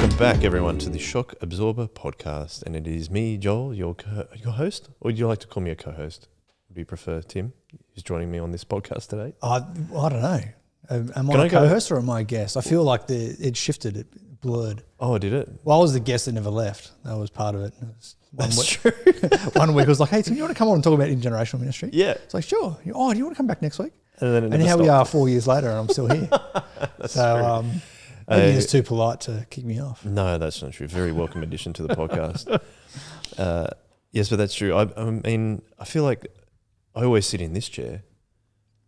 Welcome back, everyone, to the Shock Absorber podcast. And it is me, Joel, your host. Or would you like to call me a co-host? Do you prefer Tim, who's joining me on this podcast today? I don't know. Am I a co-host or am I a guest? I feel like it shifted, it blurred. Oh, did it? Well, I was the guest that never left. That was part of it. That's true. One week I was like, hey, Tim, you want to come on and talk about intergenerational ministry? Yeah. It's like, sure. Oh, do you want to come back next week? And here we are 4 years later and I'm still here. That's so true. Maybe he's too polite to kick me off. No, that's not true. Very welcome addition to the podcast. Yes, but that's true. I mean, I feel like I always sit in this chair.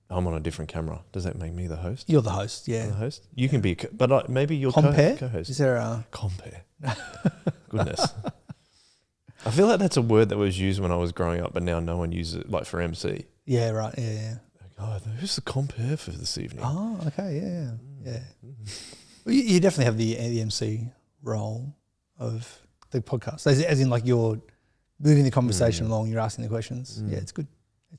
I'm on a different camera. Does that make me the host? You're the host, yeah. I'm the host? You can be, but maybe you're Compare? co-host. Is there a... Compare. Goodness. I feel like that's a word that was used when I was growing up, but now no one uses it, like for MC. Yeah, right, yeah. Oh, who's the compare for this evening? Oh, okay, yeah. Well, you definitely have the MC role of the podcast, as in like you're moving the conversation along, you're asking the questions. Yeah, it's good.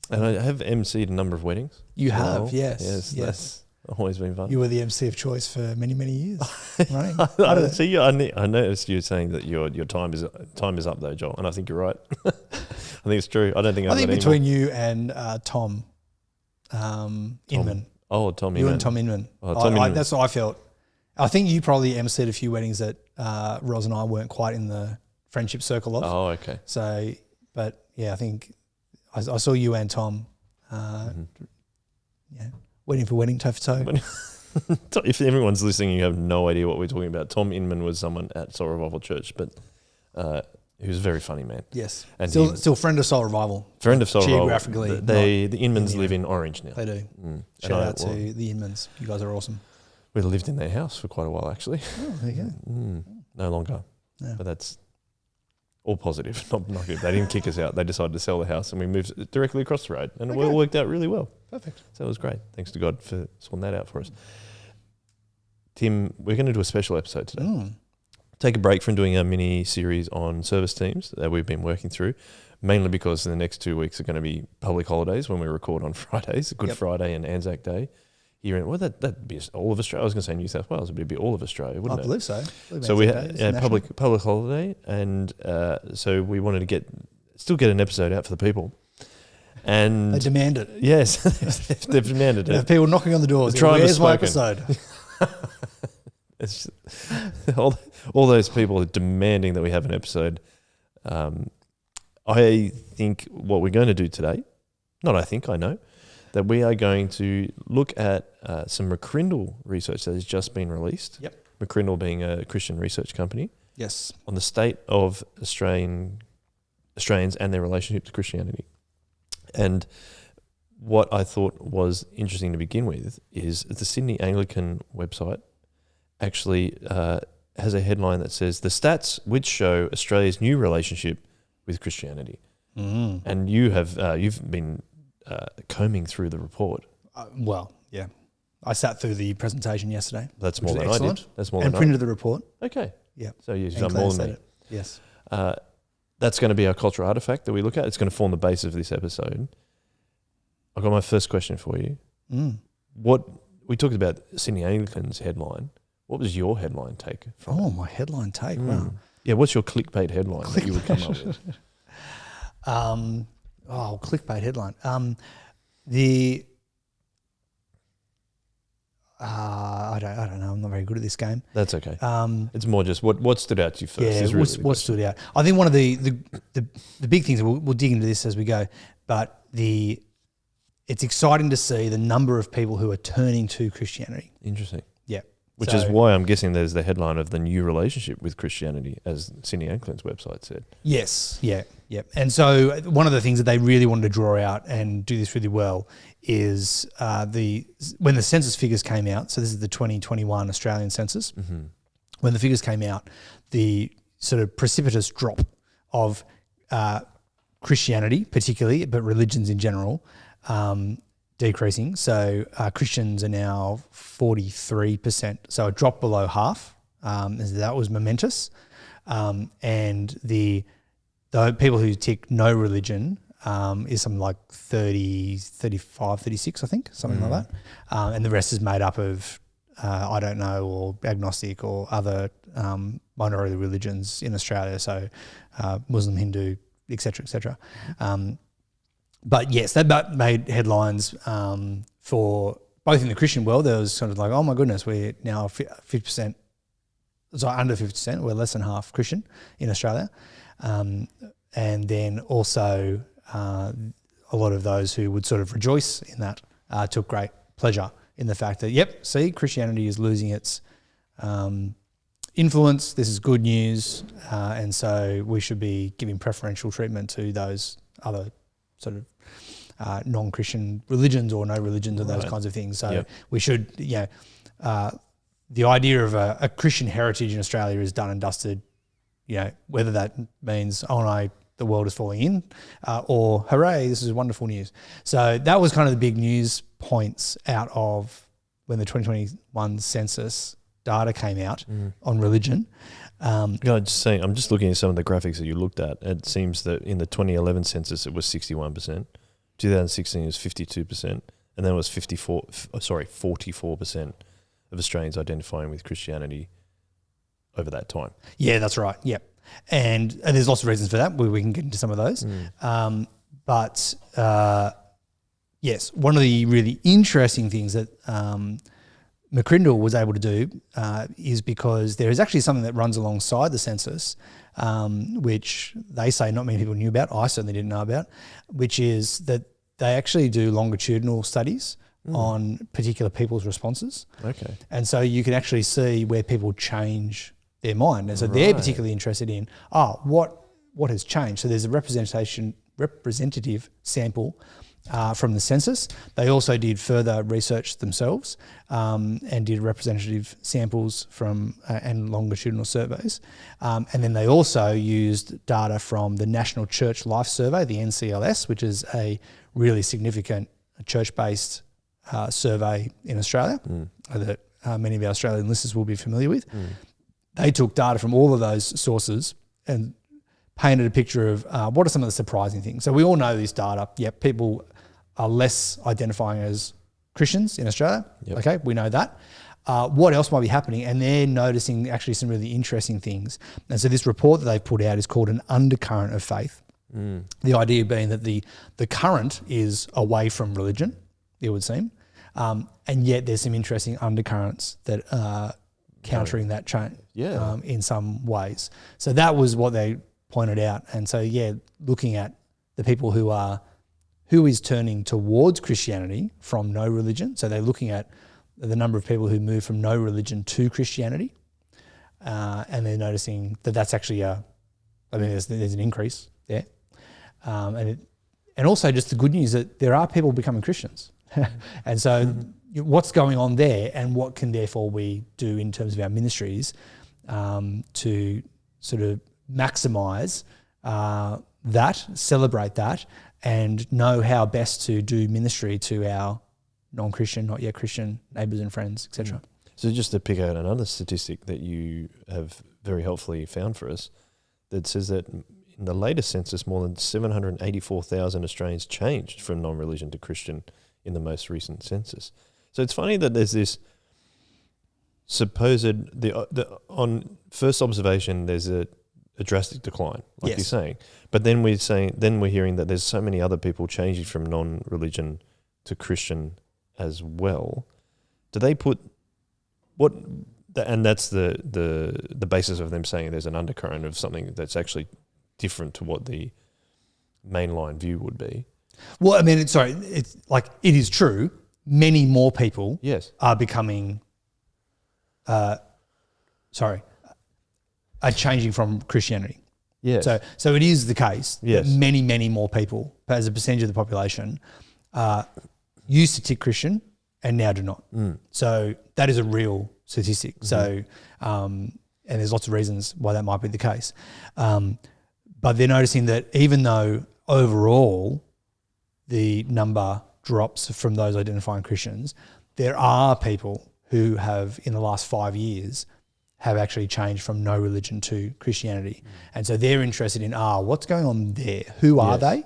And I have MC'd a number of weddings. You have, yes. Yes, that's always been fun. You were the MC of choice for many, many years. Right? I noticed you saying that your time is up though, Joel, and I think you're right. I think it's true. I think between you and Tom Inman. Oh, Tom Inman. You and Tom Inman. Oh, Inman. That's what I felt. I think you probably emceed a few weddings that Ros and I weren't quite in the friendship circle of. Oh, okay. So, but yeah, I think I saw you and Tom, wedding for wedding, toe for toe. If everyone's listening, you have no idea what we're talking about. Tom Inman was someone at Soul Revival Church, but he was a very funny man. Yes, and still friend of Soul Revival. Friend of Soul geographically, Revival. The Inmans live in Orange now. They do. Shout out to the Inmans. You guys are awesome. We lived in their house for quite a while, actually. Oh, there you go. No longer. Yeah. But that's all positive, not good. They didn't kick us out. They decided to sell the house and we moved directly across the road and it all worked out really well. Perfect. So it was great. Thanks to God for sorting that out for us. Tim, we're going to do a special episode today. Take a break from doing a mini series on service teams that we've been working through, mainly because the next 2 weeks are going to be public holidays when we record on Fridays, Good Friday and Anzac Day. That'd be all of Australia. I was going to say New South Wales, it'd be all of Australia, wouldn't it? I believe so. So we had public holiday, and so we wanted to still get an episode out for the people. And they demand it. Yes, they've demanded it. Have people knocking on the doors. Where's my episode? It's all those people are demanding that we have an episode. I think what we're going to do today, I know, that we are going to look at some McCrindle research that has just been released. Yep. McCrindle being a Christian research company. Yes. On the state of Australians and their relationship to Christianity. And what I thought was interesting to begin with is the Sydney Anglican website actually has a headline that says, "The stats which show Australia's new relationship with Christianity." And you've been combing through the report. Yeah. I sat through the presentation yesterday. That's more than excellent. I did. That's more and than printed the report. Okay. Yeah. So you've done more than me. Yes. That's going to be our cultural artifact that we look at. It's going to form the base of this episode. I've got my first question for you. What we talked about Sydney Anglican's headline. What was your headline take from it? My headline take. Wow. Yeah, what's your clickbait headline that you would come up with? Clickbait headline. I don't know. I'm not very good at this game. That's okay. It's more just what stood out to you first. Yeah, what stood out. I think one of the big things, we'll dig into this as we go, but it's exciting to see the number of people who are turning to Christianity. Interesting. Yeah. Which is why I'm guessing there's the headline of the new relationship with Christianity, as Sydney Anglican's website said. Yes. Yeah. Yeah. And so one of the things that they really wanted to draw out and do this really well is when the census figures came out. So this is the 2021 Australian census. When the figures came out, the sort of precipitous drop of Christianity, particularly, but religions in general, decreasing. So Christians are now 43%. So a drop below half. That was momentous. And the people who tick no religion is something like 30, 35, 36, I think, something like that. And the rest is made up of, I don't know, or agnostic or other minority religions in Australia, so Muslim, Hindu, etc., etc. But yes, that made headlines for both in the Christian world. There was sort of like, oh my goodness, we're now 50%, sorry, under 50%. We're less than half Christian in Australia, and then also a lot of those who would sort of rejoice in that took great pleasure in the fact that, yep, see, Christianity is losing its influence. This is good news, and so we should be giving preferential treatment to those other sort of non-Christian religions or no religions or those kinds of things. So we should, the idea of a Christian heritage in Australia is done and dusted, whether that means, oh no, the world is falling in, or hooray, this is wonderful news. So that was kind of the big news points out of when the 2021 census data came out on religion. I'm just looking at some of the graphics that you looked at. It seems that in the 2011 census it was 61%, 2016 was 52%, and then it was 44% of Australians identifying with Christianity over that time. Yeah, that's right. Yep. And there's lots of reasons for that. We can get into some of those. But yes, one of the really interesting things that McCrindle was able to do is because there is actually something that runs alongside the census, which they say not many people knew about. I certainly didn't know about, which is that they actually do longitudinal studies on particular people's responses. Okay. And so you can actually see where people change their mind. And so they're particularly interested in, what has changed? So there's a representative sample from the census. They also did further research themselves and did representative samples from and longitudinal surveys. And then they also used data from the National Church Life Survey, the NCLS, which is a really significant church-based survey in Australia that many of our Australian listeners will be familiar with. They took data from all of those sources and painted a picture of what are some of the surprising things. So we all know this data. Yep, people are less identifying as Christians in Australia. Yep. Okay, we know that. What else might be happening? And they're noticing actually some really interesting things. And so this report that they've put out is called an undercurrent of faith. The idea being that the current is away from religion, it would seem. And yet there's some interesting undercurrents that are countering that change in some ways. So that was what they pointed out. And so, looking at the people who is turning towards Christianity from no religion. So they're looking at the number of people who move from no religion to Christianity. And they're noticing that that's actually there's an increase there. And also just the good news that there are people becoming Christians. And so what's going on there, and what can therefore we do in terms of our ministries to sort of maximise that, celebrate that, and know how best to do ministry to our non-Christian, not yet Christian neighbours and friends, etc. So just to pick out another statistic that you have very helpfully found for us, that says that in the latest census, more than 784,000 Australians changed from non-religion to Christian in the most recent census. So it's funny that there's this supposed, on first observation, there's a drastic decline, like you're saying. But then we're hearing that there's so many other people changing from non-religion to Christian as well. Do they put what? And that's the basis of them saying there's an undercurrent of something that's actually different to what the mainline view would be. Well, I mean, it's like it is true. Many more people are becoming, are changing from Christianity. Yeah. So it is the case that many, many more people, as a percentage of the population, used to tick Christian and now do not. So that is a real statistic. So, and there's lots of reasons why that might be the case. But they're noticing that even though overall the number drops from those identifying Christians, there are people who have, in the last 5 years, have actually changed from no religion to Christianity. And so they're interested in, what's going on there? Who are they?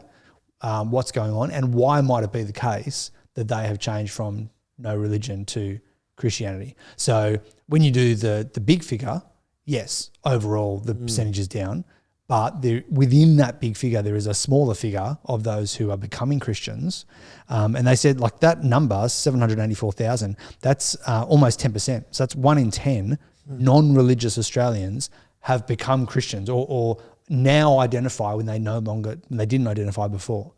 What's going on? And why might it be the case that they have changed from no religion to Christianity? So when you do the big figure, yes, overall the percentage is down. But within that big figure, there is a smaller figure of those who are becoming Christians. And they said like that number, 784,000, that's almost 10%. So that's 1 in 10 non-religious Australians have become Christians or now identify when they didn't identify before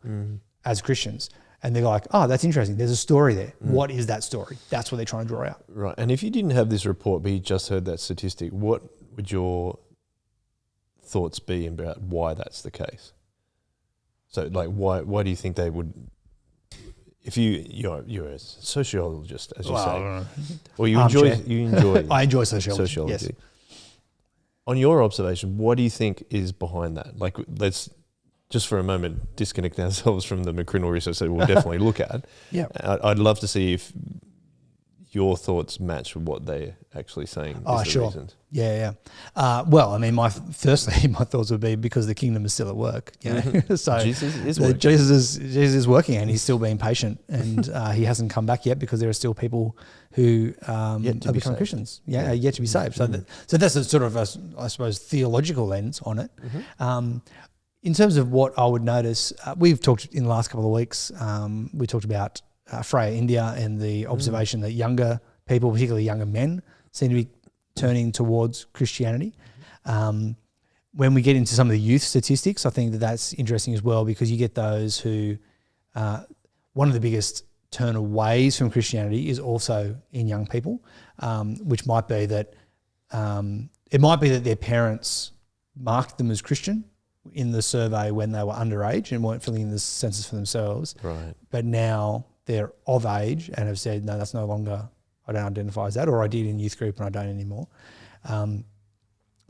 as Christians. And they're like, oh, that's interesting. There's a story there. What is that story? That's what they're trying to draw out. Right. And if you didn't have this report, but you just heard that statistic, what would your thoughts be about why that's the case? So, like, why do you think they would? If you're a sociologist, as you say, or you enjoy I enjoy sociology. Yes. On your observation, what do you think is behind that? Like, let's just for a moment disconnect ourselves from the McCrindle research that we'll definitely look at. Yeah, I'd love to see if your thoughts match with what they're actually saying. Oh, sure. Reasons. Yeah. Well, I mean, my thoughts would be because the kingdom is still at work. You know? So Jesus is working. Jesus is working, and he's still being patient, and he hasn't come back yet because there are still people who are becoming Christians. Yet to be saved. So that's a sort of I suppose theological lens on it. In terms of what I would notice, we've talked in the last couple of weeks. We talked about Freya, India, and the observation that younger people, particularly younger men, seem to be turning towards Christianity. When we get into some of the youth statistics, I think that's interesting as well because you get those who, one of the biggest turnaways from Christianity is also in young people, which might be that their parents marked them as Christian in the survey when they were underage and weren't filling in the census for themselves. Right. But now they're of age and have said, no, that's no longer, I don't identify as that, or I did in youth group and I don't anymore.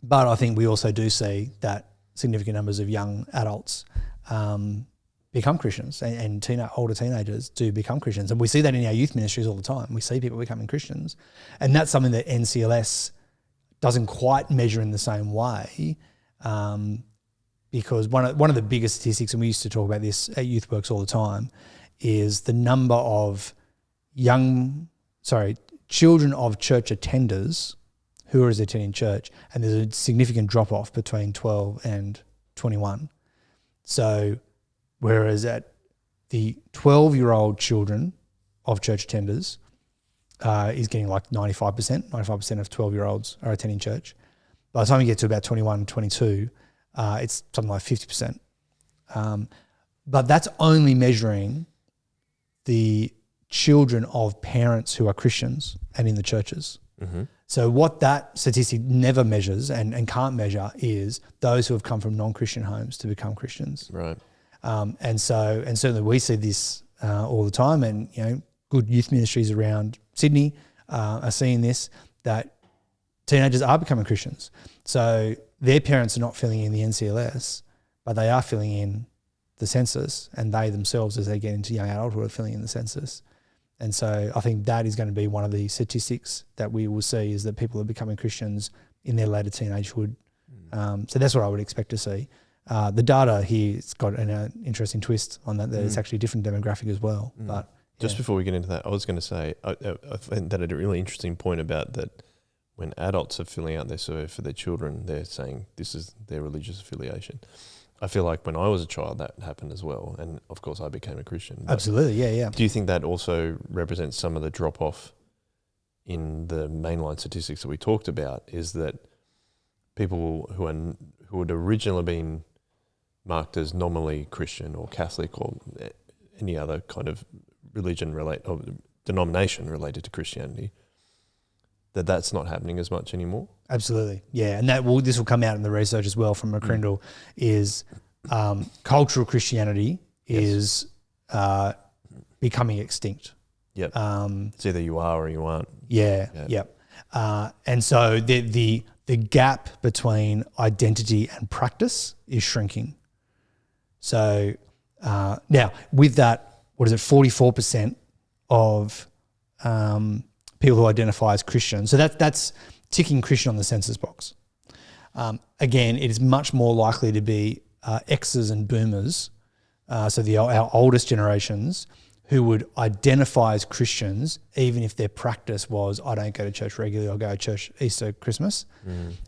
But I think we also do see that significant numbers of young adults become Christians and older teenagers do become Christians. And we see that in our youth ministries all the time. We see people becoming Christians. And that's something that NCLS doesn't quite measure in the same way because one of the biggest statistics, and we used to talk about this at YouthWorks all the time, is the number of children of church attenders who are attending church, and there's a significant drop-off between 12 and 21. So whereas at the 12-year-old children of church attenders is getting like 95% of 12-year-olds are attending church. By the time you get to about 21, 22, it's something like 50%. But that's only measuring the children of parents who are Christians and in the churches. So what that statistic never measures and can't measure is those who have come from non-Christian homes to become Christians. Right. And certainly we see this all the time, and good youth ministries around Sydney are seeing this, that teenagers are becoming Christians. So their parents are not filling in the NCLS, but they are filling in the census, and they themselves, as they get into young adulthood, are filling in the census. And so I think that is going to be one of the statistics that we will see, is that people are becoming Christians in their later teenagehood. So that's what I would expect to see. The data here, it's got an interesting twist on that it's actually a different demographic as well. But just before we get into that, I was going to say, I find that a really interesting point about that when adults are filling out their survey for their children, they're saying this is their religious affiliation. I feel like when I was a child, that happened as well. And of course, I became a Christian. Absolutely, yeah. Do you think that also represents some of the drop-off in the mainline statistics that we talked about, is that people who had originally been marked as nominally Christian or Catholic or any other kind of or denomination related to Christianity, that's not happening as much anymore? Absolutely, yeah. And this will come out in the research as well from McCrindle, is cultural Christianity is becoming extinct. Yep. It's either you are or you aren't. Yep. And so the gap between identity and practice is shrinking. So now with that, 44% of people who identify as Christian. So that's ticking Christian on the census box. Again, it is much more likely to be X's and boomers, so our oldest generations, who would identify as Christians even if their practice was, I don't go to church regularly, I'll go to church Easter, Christmas.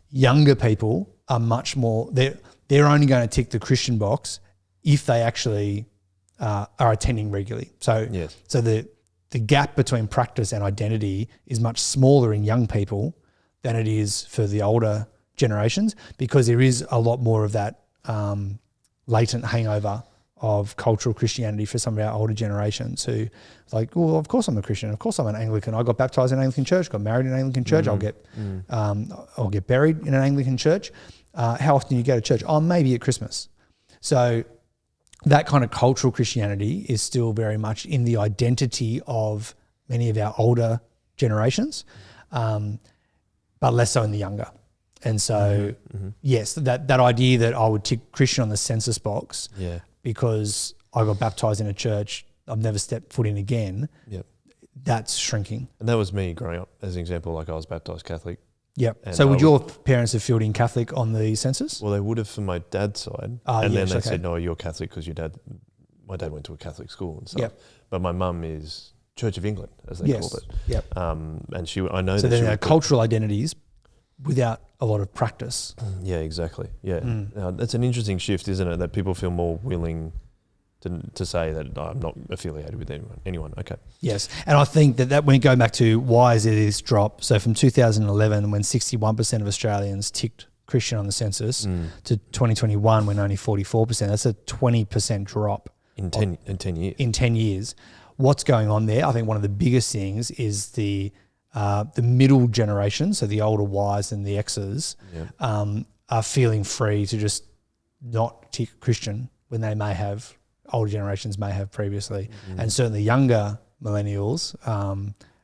Younger people are much more, they're only going to tick the Christian box if they actually are attending regularly. So, so the gap between practice and identity is much smaller in young people than it is for the older generations, because there is a lot more of that latent hangover of cultural Christianity for some of our older generations who like, well, of course I'm a Christian. Of course I'm an Anglican. I got baptized in an Anglican church, got married in an Anglican church. I'll get buried in an Anglican church. How often do you go to church? Oh, maybe at Christmas. So that kind of cultural Christianity is still very much in the identity of many of our older generations, but less so in the younger. And so, yes, that idea that I would tick Christian on the census box because I got baptized in a church I've never stepped foot in again, that's shrinking. And that was me growing up, as an example. Like I was baptized Catholic. Yep. So would your parents have filled in Catholic on the census? Well, they would have from my dad's side. And then they said, no, you're Catholic because my dad went to a Catholic school and stuff. Yep. But my mum is Church of England, as they called it. Yep. And I know so that there are cultural identities without a lot of practice. Yeah, exactly. Yeah. That's an interesting shift, isn't it? That people feel more willing to say that I'm not affiliated with anyone. Okay. Yes. And I think that when you go back to why is there this drop, so from 2011 when 61% of Australians ticked Christian on the census to 2021 when only 44%, that's a 20% drop. In 10 years. In 10 years. What's going on there? I think one of the biggest things is the middle generation, so the older Ys and the Xs, are feeling free to just not tick Christian when they may have, older generations may have previously. And certainly younger millennials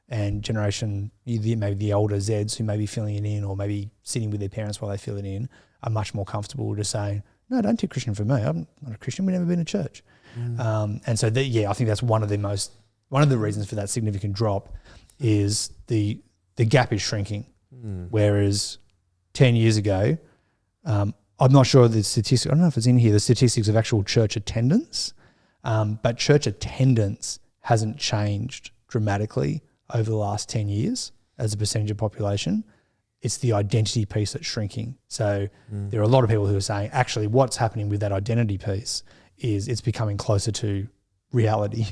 and generation, maybe the older Zs who may be filling it in or maybe sitting with their parents while they fill it in, are much more comfortable just saying, no, don't tick Christian for me. I'm not a Christian. We've never been to church. And so, I think that's one of the reasons for that significant drop is the gap is shrinking. Whereas 10 years ago, I'm not sure the statistics, I don't know if it's in here, the statistics of actual church attendance, but church attendance hasn't changed dramatically over the last 10 years as a percentage of population. It's the identity piece that's shrinking. So there are a lot of people who are saying, actually, what's happening with that identity piece is it's becoming closer to reality,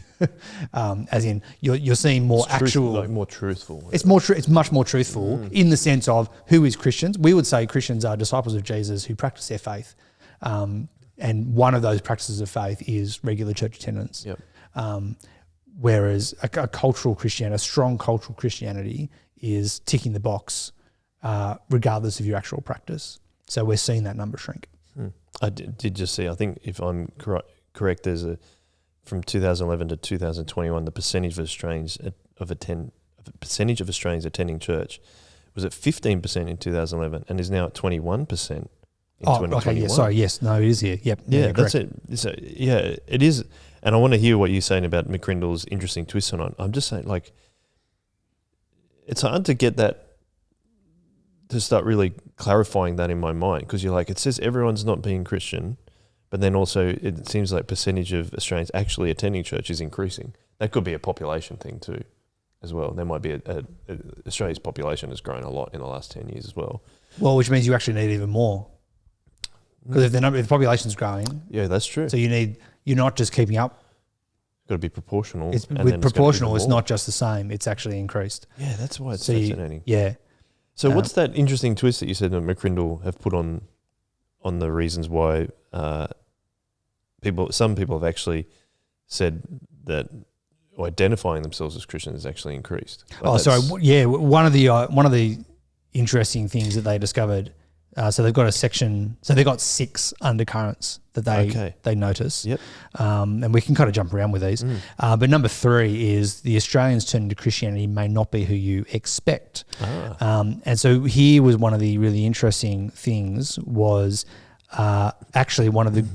as in you're seeing more actual, like more truthful. It's much more truthful in the sense of who is Christians. We would say Christians are disciples of Jesus who practice their faith, and one of those practices of faith is regular church attendance. Whereas a cultural Christianity, a strong cultural Christianity, is ticking the box regardless of your actual practice. So we're seeing that number shrink. I did just see. I think if I'm correct, there's from 2011 to 2021, the percentage of Australians attending church was at 15% in 2011 and is now at 21% in 2021. Okay, yeah, sorry, yes, no, it is here. Yep. Yeah, that's it. So, yeah, it is. And I want to hear what you're saying about McCrindle's interesting twist on it. I'm just saying, like, it's hard to get that, to start really clarifying that in my mind, because you're like, it says everyone's not being Christian, but then also it seems like percentage of Australians actually attending church is increasing. That could be a population thing too, as well. There might be Australia's population has grown a lot in the last 10 years as well. Well, which means you actually need even more. Because if the population's growing. Yeah, that's true. So you're not just keeping up. It's got to be proportional. With proportional, it's not just the same. It's actually increased. Yeah, that's why it's fascinating. Yeah. So what's that interesting twist that you said that McCrindle have put on the reasons why some people have actually said that identifying themselves as Christians has actually increased? One of the interesting things that they discovered. So they've got a section. So they've got 6 undercurrents that they notice. Yep. And we can kind of jump around with these. But number 3 is the Australians turning to Christianity may not be who you expect. And so here was one of the really interesting things was actually one of the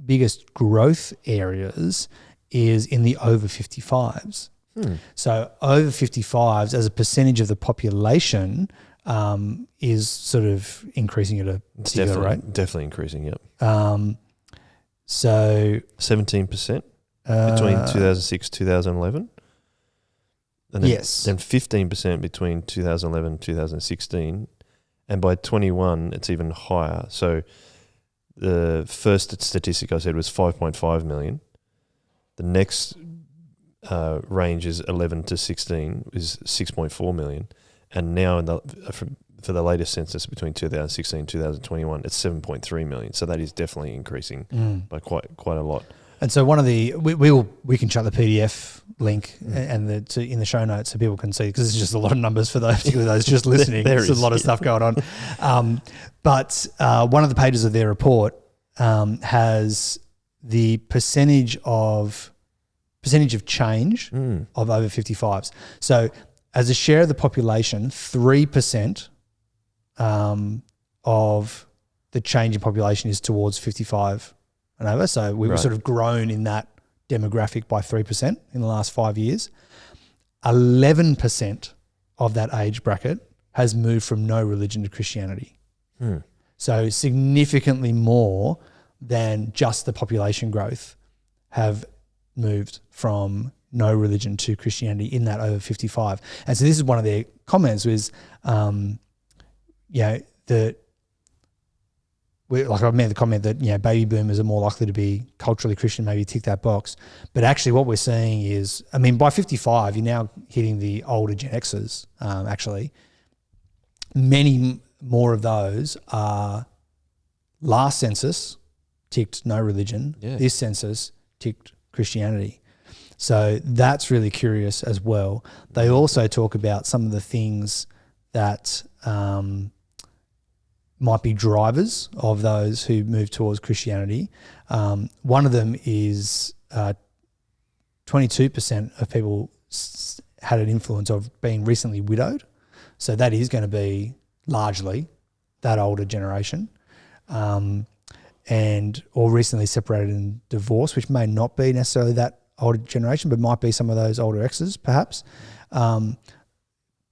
biggest growth areas is in the over 55s. So over 55s as a percentage of the population is sort of increasing at a particular rate. Definitely increasing, yep. So 17% between 2006 2011. And then, Yes. Then 15% between 2011 and 2016. And by 21, it's even higher. So the first statistic I said was 5.5 million. The next range is 11 to 16 is 6.4 million. And now for the latest census between 2016 and 2021, it's 7.3 million. So that is definitely increasing by quite a lot. And so one of the we can chuck the PDF link and in the show notes so people can see, because it's just a lot of numbers for those, particularly those just listening. There's a lot of stuff going on. But one of the pages of their report has the percentage of change of over 55s. So as a share of the population, 3% of the change in population is towards 55 and over. So we've sort of grown in that demographic by 3% in the last 5 years. 11% of that age bracket has moved from no religion to Christianity. So significantly more than just the population growth have moved from no religion to Christianity in that over 55. And so this is one of their comments was, like I made the comment that, baby boomers are more likely to be culturally Christian, maybe tick that box. But actually what we're seeing is, by 55, you're now hitting the older Gen Xers, actually. Many more of those are last census ticked no religion. Yeah. This census ticked Christianity. So that's really curious as well. They also talk about some of the things that might be drivers of those who move towards Christianity. One of them is 22% of people had an influence of being recently widowed. So that is going to be largely that older generation. Or recently separated and divorced, which may not be necessarily that older generation, but might be some of those older exes perhaps. But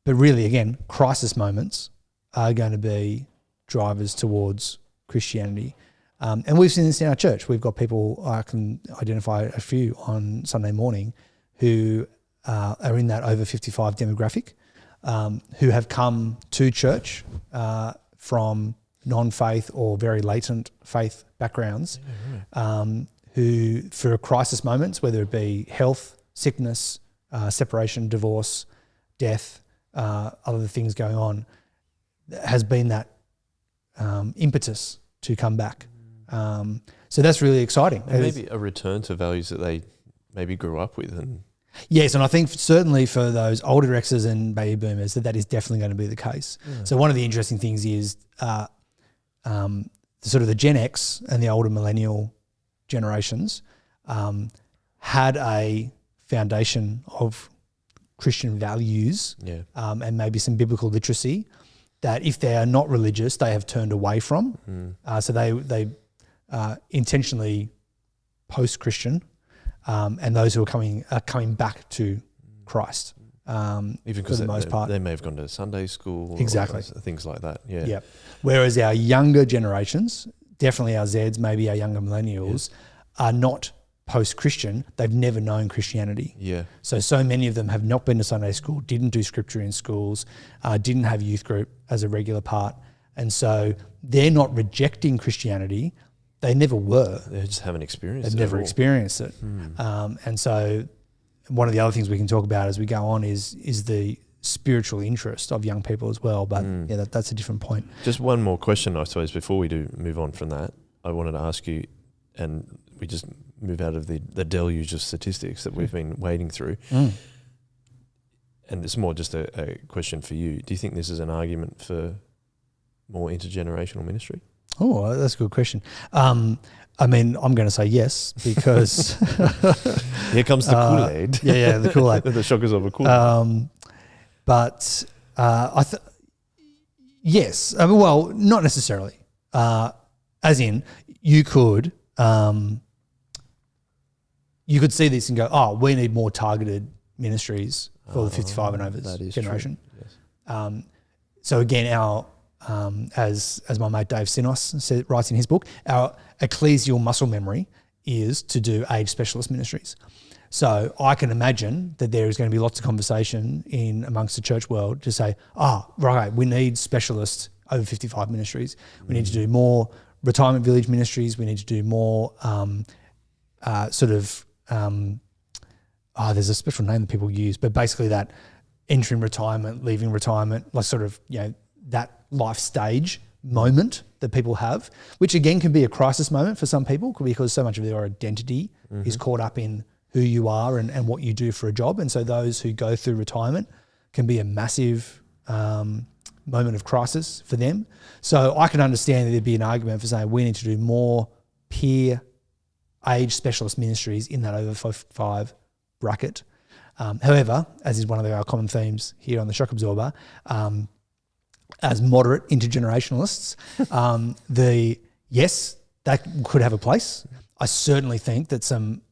really, again, crisis moments are going to be drivers towards Christianity. And we've seen this in our church. We've got people, I can identify a few on Sunday morning, who are in that over 55 demographic, who have come to church from non-faith or very latent faith backgrounds, who for crisis moments, whether it be health, sickness, separation, divorce, death, other things going on, has been that impetus to come back. So that's really exciting. And maybe a return to values that they maybe grew up with. Yes, and I think certainly for those older Xers and baby boomers that is definitely going to be the case. Yeah. So one of the interesting things is sort of the Gen X and the older millennial generations had a foundation of Christian values and maybe some biblical literacy that if they are not religious, they have turned away from. So they intentionally post-Christian, and those who are coming back to Christ. Even because for the most part, they may have gone to Sunday school, exactly, or things like that. Yeah. Yep. Whereas our younger generations, definitely our Zeds, maybe our younger millennials, are not post-Christian. They've never known Christianity. Yeah. So many of them have not been to Sunday school, didn't do scripture in schools, didn't have youth group as a regular part, and so they're not rejecting Christianity. They never were. They just haven't experienced it. They've never experienced it. And so one of the other things we can talk about as we go on is the spiritual interest of young people as well. But that's a different point. Just one more question, I suppose, before we do move on from that. I wanted to ask you, and we just move out of the deluge of statistics that we've been wading through. And it's more just a question for you. Do you think this is an argument for more intergenerational ministry? Oh, that's a good question. I'm going to say yes because here comes the Kool-Aid. The Kool-Aid. The shockers of a Kool-Aid. But yes. Well, not necessarily. As in, you could see this and go, oh, we need more targeted ministries for the 55 and overs generation. Yes. So again, our as my mate Dave Sinos writes in his book, our ecclesial muscle memory is to do age specialist ministries. So I can imagine that there is going to be lots of conversation in amongst the church world to say, right, we need specialist over 55 ministries. We need to do more retirement village ministries. We need to do more there's a special name that people use, but basically that entering retirement, leaving retirement, like sort of, that life stage moment that people have, which again can be a crisis moment for some people because so much of their identity is caught up in who you are and what you do for a job. And so those who go through retirement can be a massive moment of crisis for them. So I can understand that there'd be an argument for saying we need to do more peer age specialist ministries in that over 55 bracket. However, as is one of our common themes here on the Shock Absorber, as moderate intergenerationalists, yes, that could have a place. I certainly think that some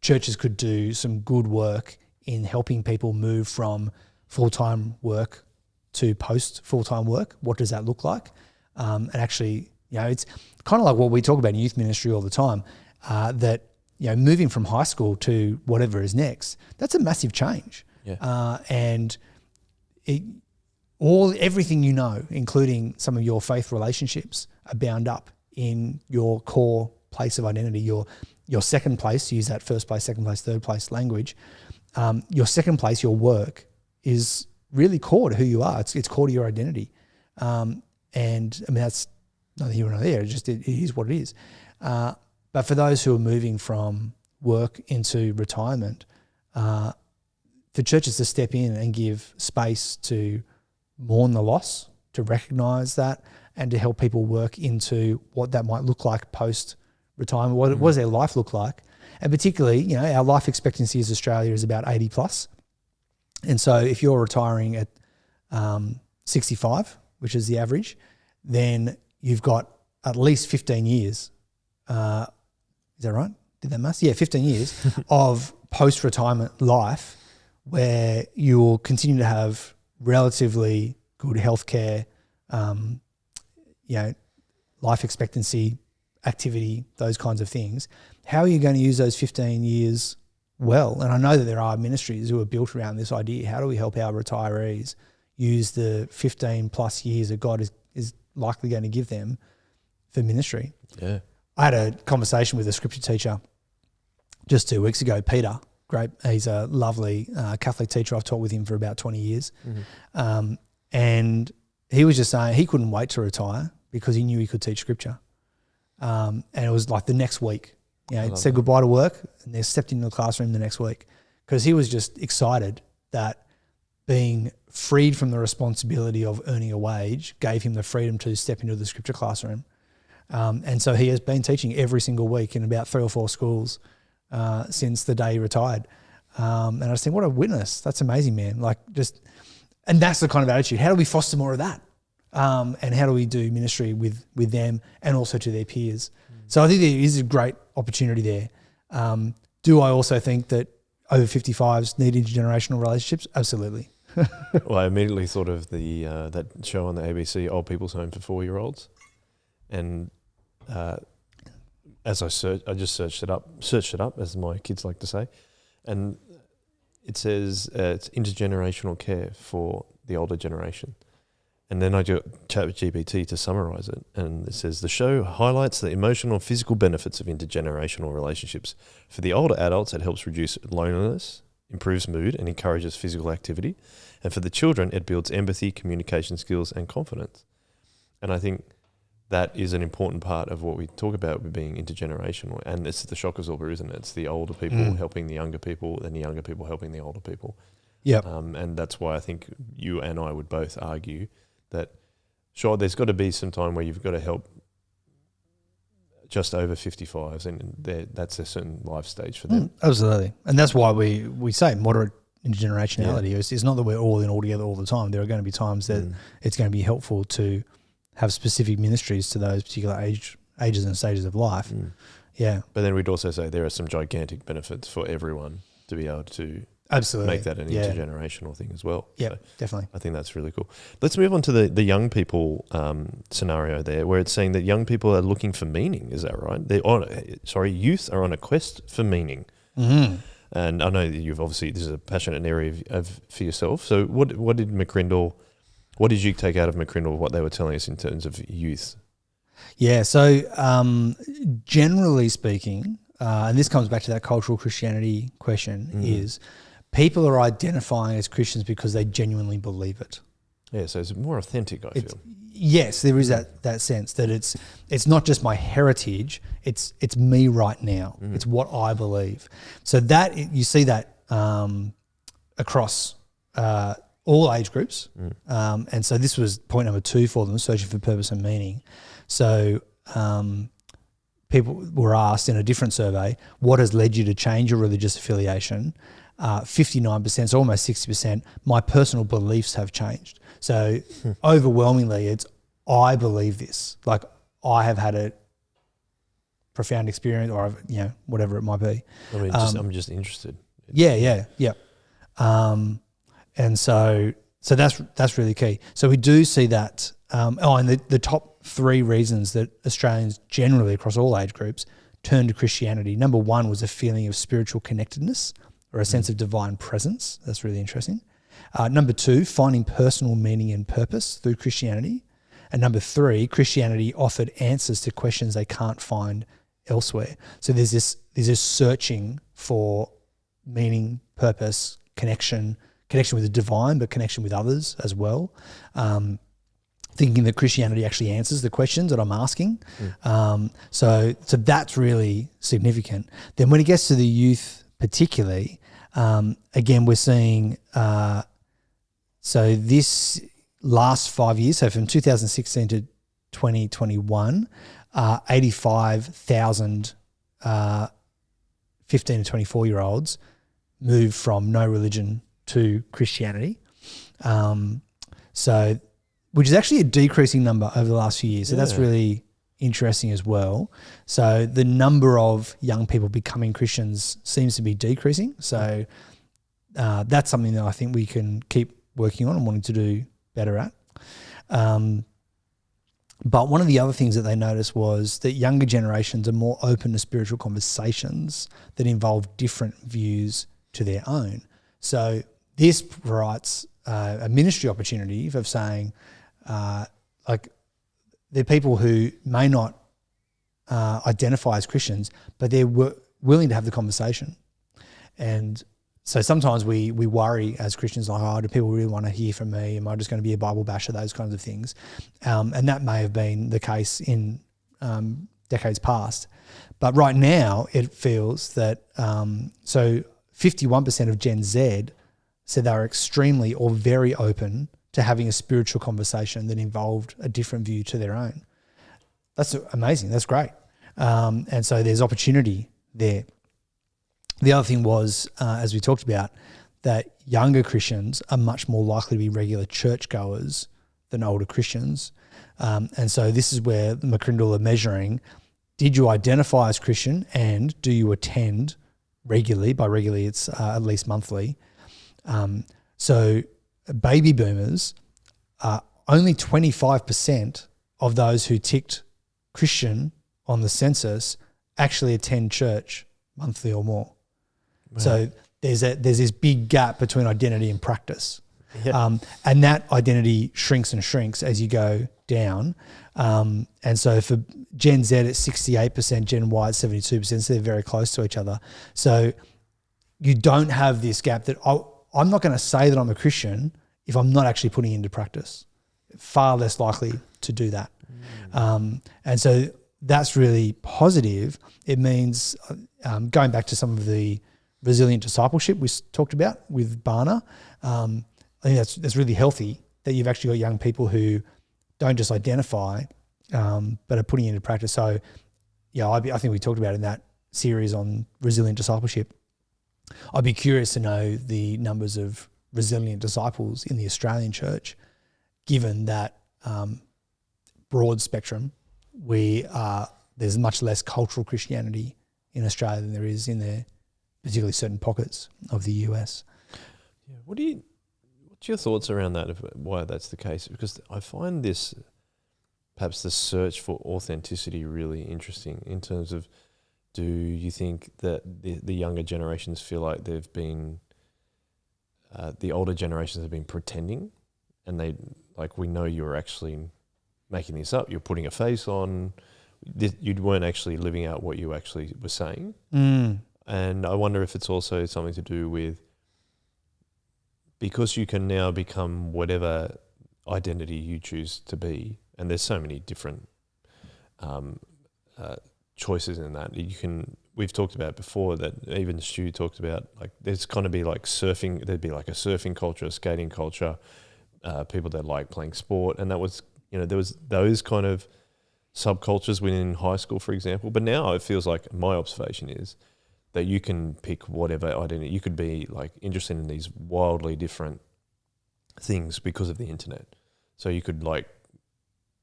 churches could do some good work in helping people move from full-time work to post-full-time work. What does that look like? And actually, it's kind of like what we talk about in youth ministry all the time, that, moving from high school to whatever is next, that's a massive change. Yeah. And everything including some of your faith relationships, are bound up in your core place of identity, your second place, to use that first place, second place, third place language. Your second place, your work, is really core to who you are. It's core to your identity. And I mean, that's neither here nor there. It is what it is. But for those who are moving from work into retirement, for churches to step in and give space to mourn the loss, to recognise that, and to help people work into what that might look like post-retirement. What does their life look like? And particularly, our life expectancy as Australia is about 80 plus. And so if you're retiring at 65, which is the average, then you've got at least 15 years. Is that right? Did that maths? Yeah, 15 years of post-retirement life where you'll continue to have relatively good healthcare, life expectancy, activity, those kinds of things. How are you going to use those 15 years well? And I know that there are ministries who are built around this idea. How do we help our retirees use the 15 plus years that God is likely going to give them for ministry? Yeah. I had a conversation with a scripture teacher just 2 weeks ago, Peter. Great. He's a lovely Catholic teacher. I've taught with him for about 20 years. And he was just saying he couldn't wait to retire because he knew he could teach scripture. And it was like the next week, said goodbye to work and they stepped into the classroom the next week because he was just excited that being freed from the responsibility of earning a wage gave him the freedom to step into the scripture classroom. And so he has been teaching every single week in about 3 or 4 schools since the day he retired. And I just think, what a witness. That's amazing, man. And that's the kind of attitude. How do we foster more of that? And how do we do ministry with them and also to their peers? So I think there is a great opportunity there. Do I also think that over 55s need intergenerational relationships? Absolutely. Well, I immediately thought of the that show on the ABC, Old People's Home for 4-year-olds. And as I just searched it up, as my kids like to say, and it says it's intergenerational care for the older generation. And then I do chat with GPT to summarize it, and it says the show highlights the emotional and physical benefits of intergenerational relationships. For the older adults, it helps reduce loneliness, improves mood, and encourages physical activity. And for the children, it builds empathy, communication skills, and confidence. And I think that is an important part of what we talk about with being intergenerational. And it's the shock absorber, isn't it? It's the older people helping the younger people, and the younger people helping the older people. Yeah. And that's why I think you and I would both argue that, sure, there's got to be some time where you've got to help just over 55s, and that's a certain life stage for them. Absolutely. And that's why we say moderate intergenerationality. Yeah. It's not that we're all in all together all the time. There are going to be times that it's going to be helpful to have specific ministries to those particular ages and stages of life. Yeah. But then we'd also say there are some gigantic benefits for everyone to be able to Absolutely. make that an intergenerational thing as well. Yeah, So definitely. I think that's really cool. Let's move on to the young people scenario there, where it's saying that young people are looking for meaning. Is that right? Youth are on a quest for meaning. Mm-hmm. And I know that you've obviously, this is a passionate area for yourself. So what did you take out of McCrindle, what they were telling us in terms of youth? Yeah, so generally speaking, and this comes back to that cultural Christianity question, is people are identifying as Christians because they genuinely believe it. Yeah, so it's more authentic, I feel. Yes, there is that sense that it's not just my heritage, it's me right now. It's what I believe. So that you see that across all age groups. And so this was point number 2 for them, searching for purpose and meaning. So people were asked in a different survey, what has led you to change your religious affiliation? 59%, so almost 60%, my personal beliefs have changed. So overwhelmingly, it's I believe this. Like I have had a profound experience, or whatever it might be. I mean, I'm just interested. Yeah. And so that's really key. So we do see that. And the top 3 reasons that Australians generally across all age groups turn to Christianity. Number 1 was a feeling of spiritual connectedness or a sense of divine presence. That's really interesting. Number 2, finding personal meaning and purpose through Christianity. And number 3, Christianity offered answers to questions they can't find elsewhere. So there's this searching for meaning, purpose, connection with the divine, but connection with others as well. Thinking that Christianity actually answers the questions that I'm asking. So that's really significant. Then when it gets to the youth particularly, again, we're seeing, so this last 5 years, so from 2016 to 2021, 85,000 15 to 24-year-olds moved from no religion to Christianity. Which is actually a decreasing number over the last few years. So that's really interesting as well. So the number of young people becoming Christians seems to be decreasing. So that's something that I think we can keep working on and wanting to do better at. But one of the other things that they noticed was that younger generations are more open to spiritual conversations that involve different views to their own. So this provides a ministry opportunity of saying, there are people who may not identify as Christians, but they're willing to have the conversation. And so sometimes we worry as Christians, like, do people really want to hear from me? Am I just going to be a Bible basher? Those kinds of things. And that may have been the case in decades past. But right now it feels that, so 51% of Gen Z said they were extremely or very open to having a spiritual conversation that involved a different view to their own. That's amazing. That's great. And so there's opportunity there. The other thing was, as we talked about, that younger Christians are much more likely to be regular churchgoers than older Christians. And so this is where the McCrindle are measuring, did you identify as Christian and do you attend regularly? By regularly, it's at least monthly. So baby boomers, only 25% of those who ticked Christian on the census actually attend church monthly or more. Wow. So there's this big gap between identity and practice. Yep. And that identity shrinks and shrinks as you go down. And so for Gen Z, it's 68%, Gen Y, it's 72%, so they're very close to each other. So you don't have this gap that I'm not going to say that I'm a Christian if I'm not actually putting it into practice. Far less likely to do that. And so that's really positive. It means, going back to some of the resilient discipleship we talked about with Barna, I think that's really healthy that you've actually got young people who don't just identify, but are putting it into practice. So, I think we talked about in that series on resilient discipleship. I'd be curious to know the numbers of resilient disciples in the Australian church, given that broad spectrum, there's much less cultural Christianity in Australia than there is in particularly certain pockets of the US. What's your thoughts around that, of why that's the case? Because I find this, perhaps the search for authenticity, really interesting in terms of, do you think that the younger generations feel like they've been, the older generations have been pretending, and they, like, we know you're actually making this up, you're putting a face on, you weren't actually living out what you actually were saying. And I wonder if it's also something to do with, because you can now become whatever identity you choose to be, and there's so many different choices in that. We've talked about before that, even Stu talked about, like, there's going to be like surfing, there'd be like a surfing culture, a skating culture, people that like playing sport, and that was, there was those kind of subcultures within high school, for example. But now it feels like, my observation is that you can pick whatever identity. You could be like interested in these wildly different things because of the internet. So you could like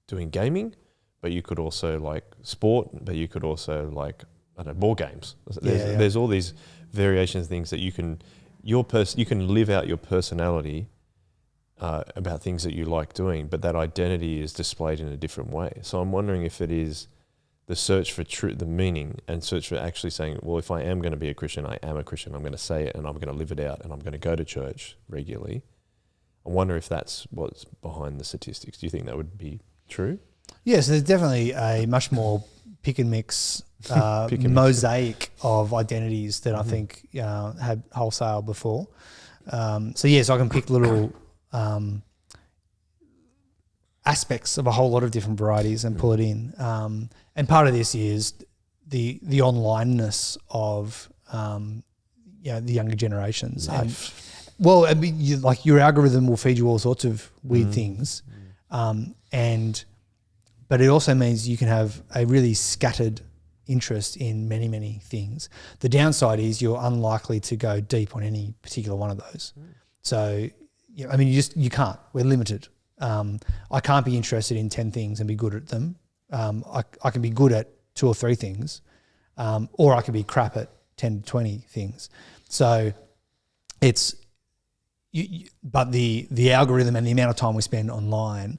doing gaming, but you could also like sport, but you could also like, I don't know, board games. There's all these variations of things that you can live out your personality about things that you like doing, but that identity is displayed in a different way. So I'm wondering if it is the search for the meaning, and search for actually saying, well, if I am going to be a Christian, I am a Christian. I'm going to say it, and I'm going to live it out, and I'm going to go to church regularly. I wonder if that's what's behind the statistics. Do you think that would be true? Yes, there's definitely a much more pick and mix mosaic of identities that I think had wholesale before. So I can pick little aspects of a whole lot of different varieties and pull it in. And part of this is the onlineness of the younger generations. Well, I mean, your algorithm will feed you all sorts of weird things, but it also means you can have a really scattered interest in many, many things. The downside is you're unlikely to go deep on any particular one of those. So, you can't. We're limited. I can't be interested in 10 things and be good at them. I can be good at 2 or 3 things, or I can be crap at 10 to 20 things. So it's, but the algorithm and the amount of time we spend online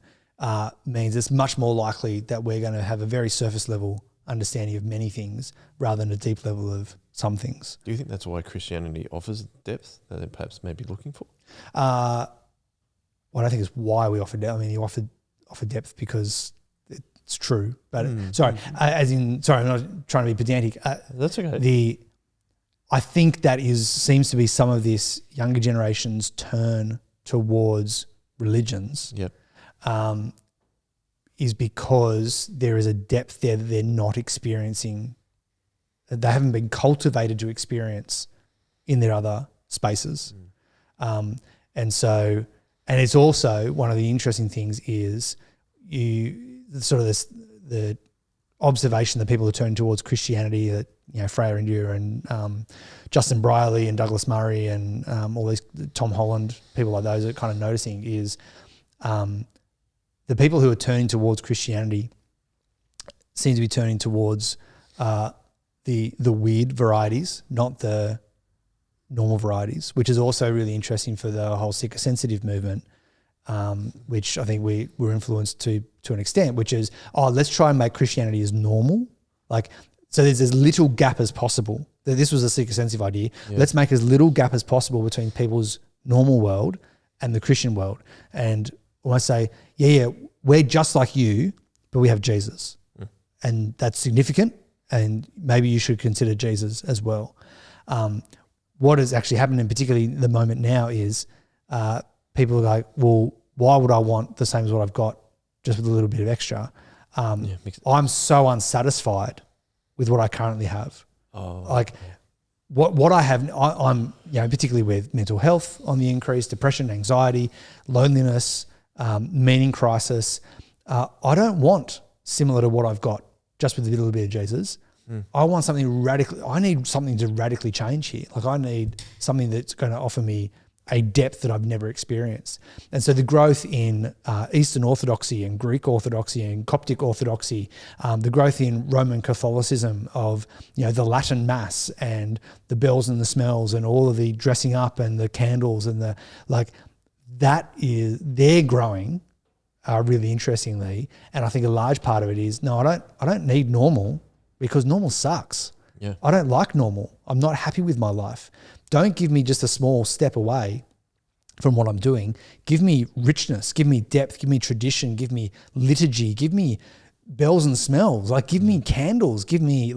means it's much more likely that we're going to have a very surface level understanding of many things rather than a deep level of some things. Do you think that's why Christianity offers depth that they perhaps may be looking for? Well, I don't think it's why we offer depth. I mean, you offer depth because it's true. But I'm not trying to be pedantic. That's okay. I think that seems to be some of this younger generation's turn towards religions. Yep. Is because there is a depth there that they're not experiencing, that they haven't been cultivated to experience in their other spaces. And it's also, one of the interesting things is the observation that people are turning towards Christianity, that Freya India and Justin Brierley and Douglas Murray and all these Tom Holland, people like those are kind of noticing is the people who are turning towards Christianity seem to be turning towards the weird varieties, not the normal varieties, which is also really interesting for the whole seeker-sensitive movement, which I think we were influenced to an extent, which is, let's try and make Christianity as normal. So there's as little gap as possible. This was a seeker-sensitive idea. Yeah. Let's make as little gap as possible between people's normal world and the Christian world. And when I say, we're just like you, but we have Jesus. And that's significant, and maybe you should consider Jesus as well. What has actually happened, and particularly the moment now, is people are like, well, why would I want the same as what I've got, just with a little bit of extra? I'm so unsatisfied with what I currently have. What I have, I'm particularly with mental health on the increase, depression, anxiety, loneliness, meaning crisis. I don't want similar to what I've got, just with a little bit of Jesus. I want something radically. I need something to radically change here. I need something that's going to offer me a depth that I've never experienced. And so the growth in Eastern Orthodoxy and Greek Orthodoxy and Coptic Orthodoxy, the growth in Roman Catholicism of, the Latin Mass and the bells and the smells and all of the dressing up and the candles and they're growing really interestingly. And I think a large part of it is, no, I don't need normal, because normal sucks. Yeah. I don't like normal. I'm not happy with my life. Don't give me just a small step away from what I'm doing. Give me richness, give me depth, give me tradition, give me liturgy, give me bells and smells, give me candles, give me,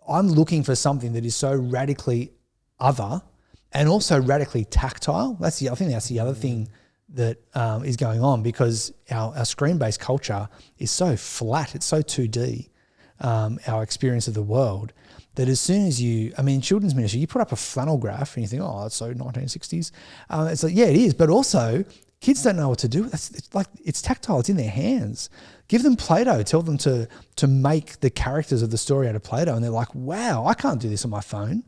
I'm looking for something that is so radically other and also radically tactile. I think that's the other thing that is going on, because our screen-based culture is so flat, it's so 2D, our experience of the world, that as soon as children's ministry, you put up a flannel graph and you think, oh, that's so 1960s. It's like, yeah, it is. But also, kids don't know what to do. It's tactile. It's in their hands. Give them Play-Doh. Tell them to make the characters of the story out of Play-Doh. And they're like, wow, I can't do this on my phone.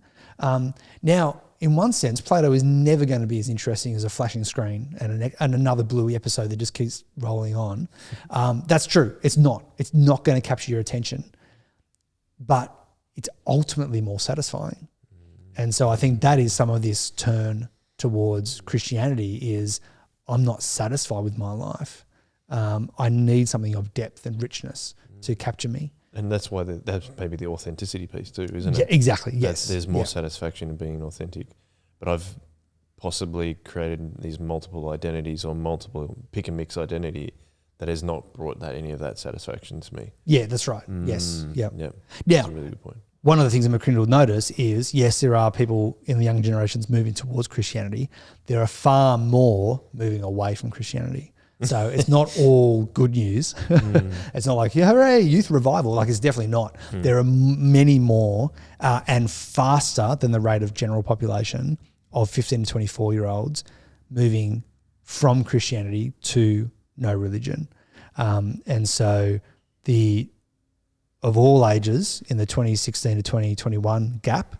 Now, in one sense, Play-Doh is never going to be as interesting as a flashing screen and another Bluey episode that just keeps rolling on. That's true. It's not. It's not going to capture your attention. But it's ultimately more satisfying. And so I think that is some of this turn towards Christianity is, I'm not satisfied with my life. I need something of depth and richness to capture me. And that's why that's maybe the authenticity piece too, isn't it? Yeah, exactly, yes. There's more satisfaction in being authentic. But I've possibly created these multiple identities or multiple pick and mix identity that has not brought any of that satisfaction to me. Yeah, that's right. Yes. Yeah. Yeah. Now, that's a really good point. One of the things that McCrindle notice is, yes, there are people in the younger generations moving towards Christianity. There are far more moving away from Christianity. So it's not all good news. It's not like, hooray, youth revival. It's definitely not. There are many more and faster than the rate of general population of 15 to 24-year-olds moving from Christianity to no religion. And so of all ages in the 2016 to 2021 gap,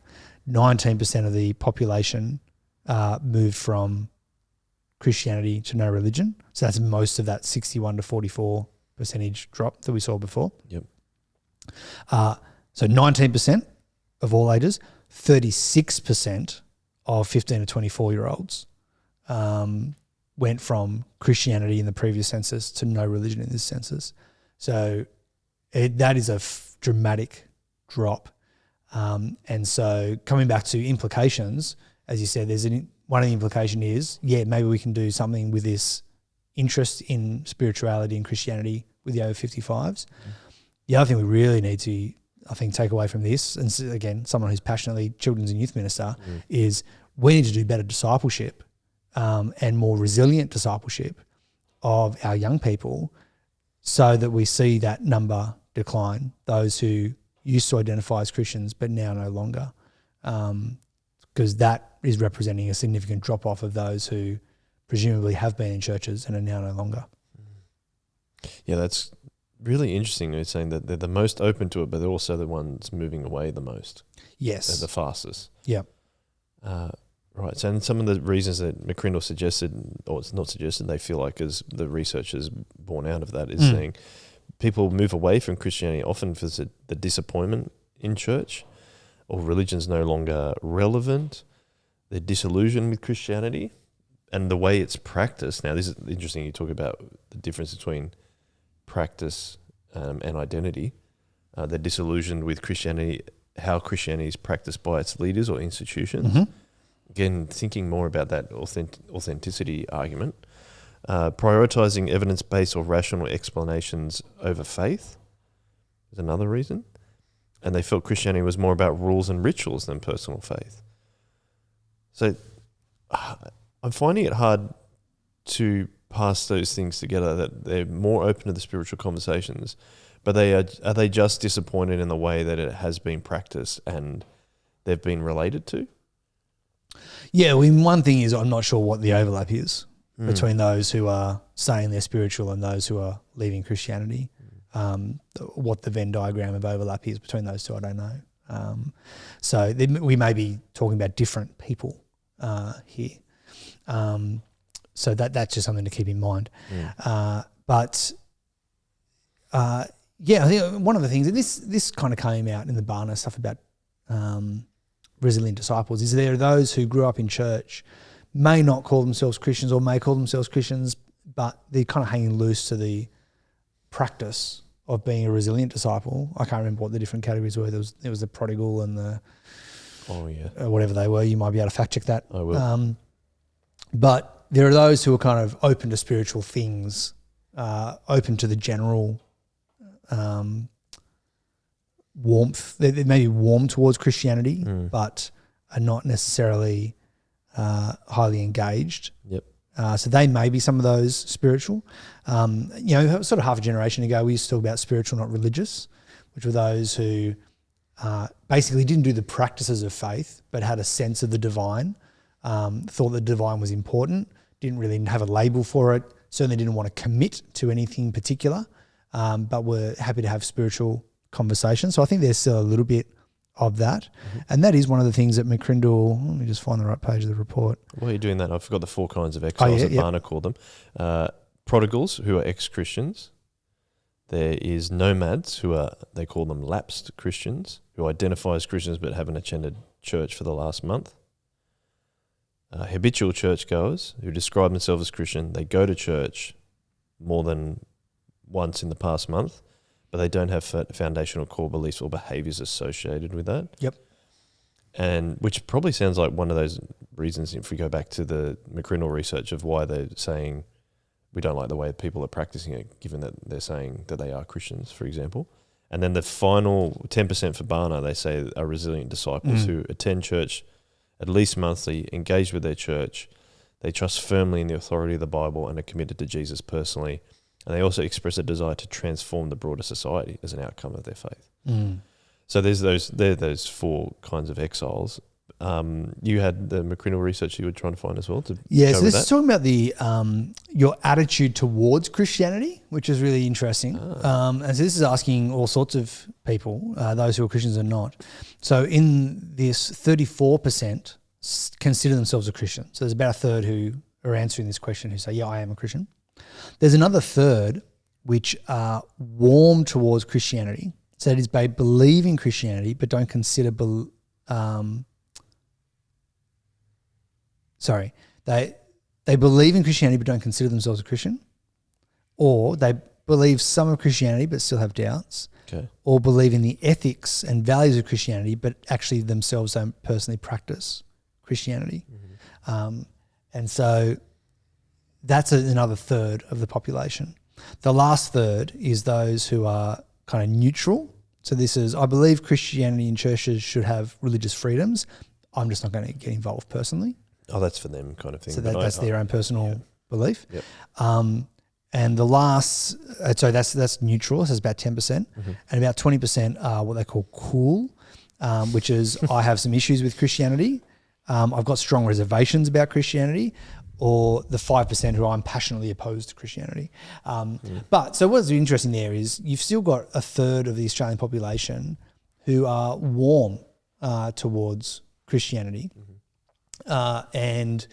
19% of the population moved from Christianity to no religion. So that's most of that 61 to 44 percentage drop that we saw before. Yep. So 19% of all ages, 36% of 15 to 24-year-olds went from Christianity in the previous census to no religion in this census. So that is a dramatic drop. And so coming back to implications, as you said, one of the implication is, maybe we can do something with this interest in spirituality and Christianity with the over 55s. The other thing we really need to, I think, take away from this, and again, someone who's passionately children's and youth minister, is we need to do better discipleship and more resilient discipleship of our young people, so that we see that number decline, those who used to identify as Christians but now no longer, because that is representing a significant drop-off of those who presumably have been in churches and are now no longer. Yeah, that's really interesting. They're saying that they're the most open to it, but they're also the ones moving away the most. Yes. They're the fastest. Yeah. Right. So, and some of the reasons that McCrindle suggested, or it's not suggested, they feel like as the research has borne out of that, is saying people move away from Christianity often for the disappointment in church, or religion's no longer relevant. They're disillusioned with Christianity and the way it's practiced. Now, this is interesting. You talk about the difference between practice and identity. They're disillusioned with Christianity, how Christianity is practiced by its leaders or institutions. Again, thinking more about that authenticity argument. Prioritizing evidence-based or rational explanations over faith is another reason. And they felt Christianity was more about rules and rituals than personal faith. So I'm finding it hard to pass those things together, that they're more open to the spiritual conversations, but are they just disappointed in the way that it has been practiced and they've been related to? Yeah, well, one thing is, I'm not sure what the overlap is between those who are saying they're spiritual and those who are leaving Christianity. What the Venn diagram of overlap is between those two, I don't know. So we may be talking about different people here. So that's just something to keep in mind. I think one of the things, and this kind of came out in the Barna stuff about resilient disciples, is there are those who grew up in church, may not call themselves Christians or may call themselves Christians, but they're kind of hanging loose to the practice of being a resilient disciple. I can't remember what the different categories were. There was the prodigal and the whatever they were. You might be able to fact check that. I will. But there are those who are kind of open to spiritual things, open to the general warmth. They may be warm towards Christianity, but are not necessarily highly engaged. Yep. So they may be some of those spiritual. Sort of half a generation ago, we used to talk about spiritual, not religious, which were those who basically didn't do the practices of faith, but had a sense of the divine, thought the divine was important, didn't really have a label for it, certainly didn't want to commit to anything particular, but were happy to have spiritual conversations. So I think there's still a little bit of that. And that is one of the things that McCrindle, let me just find the right page of the report. While you're doing that, I forgot the 4 kinds of exiles that Barna called them. Prodigals, who are ex-Christians. There is nomads, they call them lapsed Christians, who identify as Christians but haven't attended church for the last month. Habitual churchgoers, who describe themselves as Christian. They go to church more than once in the past month, but they don't have foundational core beliefs or behaviours associated with that. Yep. And which probably sounds like one of those reasons, if we go back to the McCrindle research, of why they're saying we don't like the way people are practicing it, given that they're saying that they are Christians, for example. And then the final 10% for Barna, they say, are resilient disciples who attend church at least monthly, engage with their church. They trust firmly in the authority of the Bible and are committed to Jesus personally. And they also express a desire to transform the broader society as an outcome of their faith. So there's those 4 kinds of exiles. You had the McCrindle research you were trying to find as well. So this is talking about the your attitude towards Christianity, which is really interesting. And so this is asking all sorts of people, those who are Christians and not. So in this, 34% consider themselves a Christian. So there's about a third who are answering this question who say, yeah, I am a Christian. There's another third which are warm towards Christianity. So that is, they believe in Christianity but don't consider they believe in Christianity but don't consider themselves a Christian, or they believe some of Christianity but still have doubts, or believe in the ethics and values of Christianity but actually themselves don't personally practice Christianity. And so that's another third of the population. The last third is those who are kind of neutral. So this is, I believe Christianity and churches should have religious freedoms. I'm just not going to get involved personally. Oh, that's for them kind of thing. So that's their own personal belief. Yep. And the last, so that's neutral, so it's about 10%. And about 20% are what they call cool, which is I have some issues with Christianity. I've got strong reservations about Christianity, or the 5% who I'm passionately opposed to Christianity. But so what's interesting there is you've still got a third of the Australian population who are warm towards Christianity. And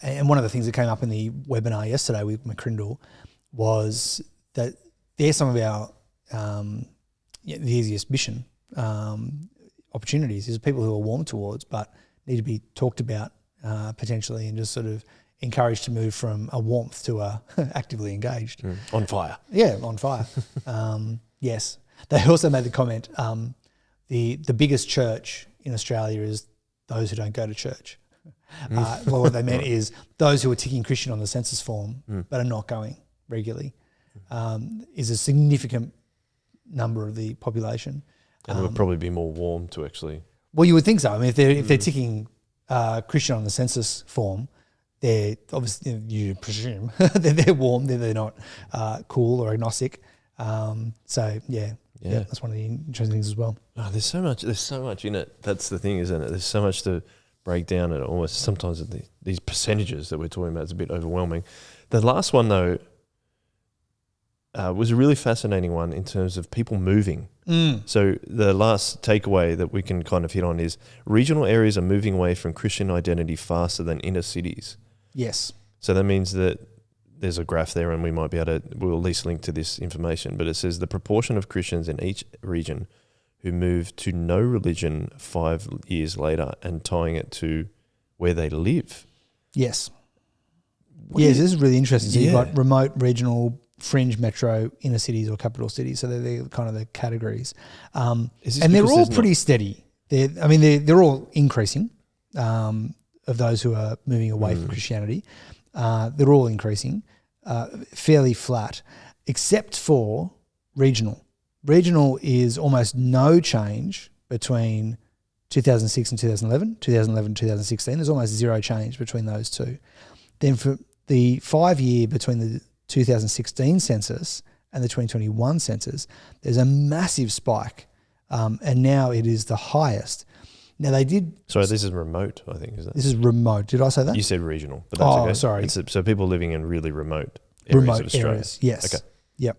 one of the things that came up in the webinar yesterday with McCrindle was that they're some of our the easiest mission opportunities is people who are warm towards but need to be talked about potentially, and just sort of encouraged to move from a warmth to a actively engaged. On fire. Yeah, on fire. Yes. They also made the comment, the biggest church in Australia is those who don't go to church. Well, what they meant is those who are ticking Christian on the census form but are not going regularly is a significant number of the population. And it would probably be more warm to actually... Well, you would think so. I mean, if they're ticking Christian on the census form, they're obviously, you presume, they're warm, they're not cool or agnostic. So, yeah, that's one of the interesting things as well. Oh, there's so much in it. That's the thing, isn't it? There's so much to break down, and almost sometimes these percentages that we're talking about is a bit overwhelming. The last one, though, was a really fascinating one in terms of people moving. So the last takeaway that we can kind of hit on is regional areas are moving away from Christian identity faster than inner cities. Yes. So that means that there's a graph there, and we might be able to, we'll at least link to this information, but it says the proportion of Christians in each region who move to no religion 5 years later and tying it to where they live. Yes. This is really interesting. So you've got remote, regional, fringe, metro, inner cities or capital cities. So they're kind of the categories. And they're all pretty steady. They're all increasing of those who are moving away from Christianity. They're all increasing, fairly flat, except for regional. Regional is almost no change between 2006 and 2011, 2011 and 2016. There's almost zero change between those two. Then for the 5 year between the 2016 census and the 2021 census, there's a massive spike, and now it is the highest. Now they did. Sorry, this is remote, I think, is that? This is remote. Did I say that? You said regional, but that's okay. Sorry. So people living in really remote areas of Australia. Areas, yes. Okay. Yep.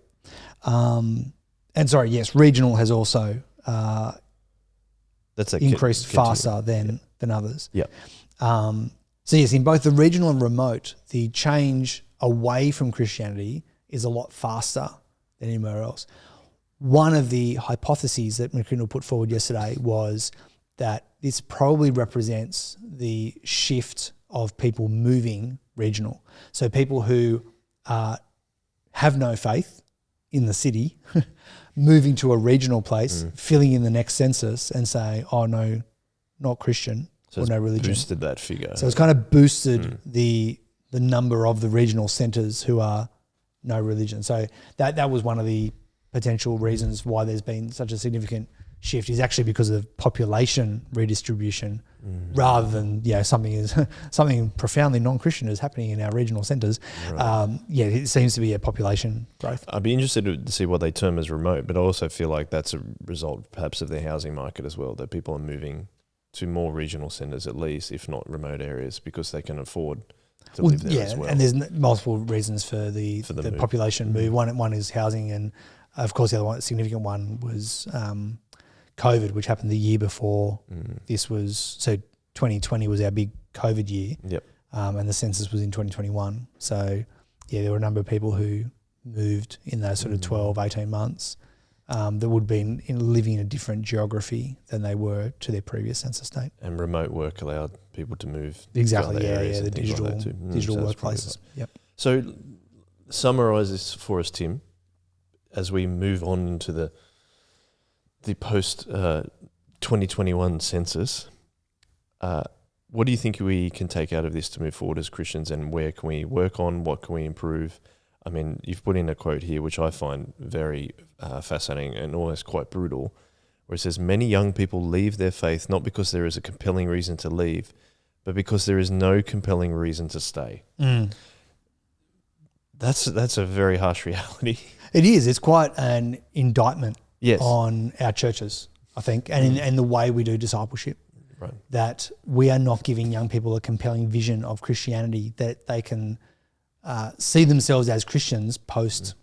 And sorry, yes, regional has also that's increased faster than others. Yeah. So yes, in both the regional and remote, the change away from Christianity is a lot faster than anywhere else. One of the hypotheses that McCrindle put forward yesterday was that this probably represents the shift of people moving regional. So people who have no faith in the city, moving to a regional place, filling in the next census and saying, oh no, not Christian, so or no religion. Boosted that figure. So it's kind of boosted the number of the regional centres who are no religion. So that was one of the potential reasons why there's been such a significant shift, is actually because of population redistribution rather than something profoundly non-Christian is happening in our regional centres. Right. It seems to be a population growth. I'd be interested to see what they term as remote, but I also feel like that's a result perhaps of the housing market as well, that people are moving to more regional centres at least, if not remote areas, because they can afford to live there as well. And there's multiple reasons for the population move. One is housing, and of course the other significant one was COVID, which happened the year before this was. So 2020 was our big COVID year. Yep. And the census was in 2021. So there were a number of people who moved in those sort of 12, 18 months that would have been living in a different geography than they were to their previous census date. And remote work allowed people to move. Exactly, the digital workplaces. Yep. So summarise this for us, Tim, as we move on into the post 2021 census. What do you think we can take out of this to move forward as Christians, and where can we work on? What can we improve? I mean, you've put in a quote here, which I find very fascinating and almost quite brutal, where it says, many young people leave their faith not because there is a compelling reason to leave, but because there is no compelling reason to stay. That's a very harsh reality. It is. It's quite an indictment on our churches, I think, and in the way we do discipleship. Right. That we are not giving young people a compelling vision of Christianity that they can see themselves as Christians post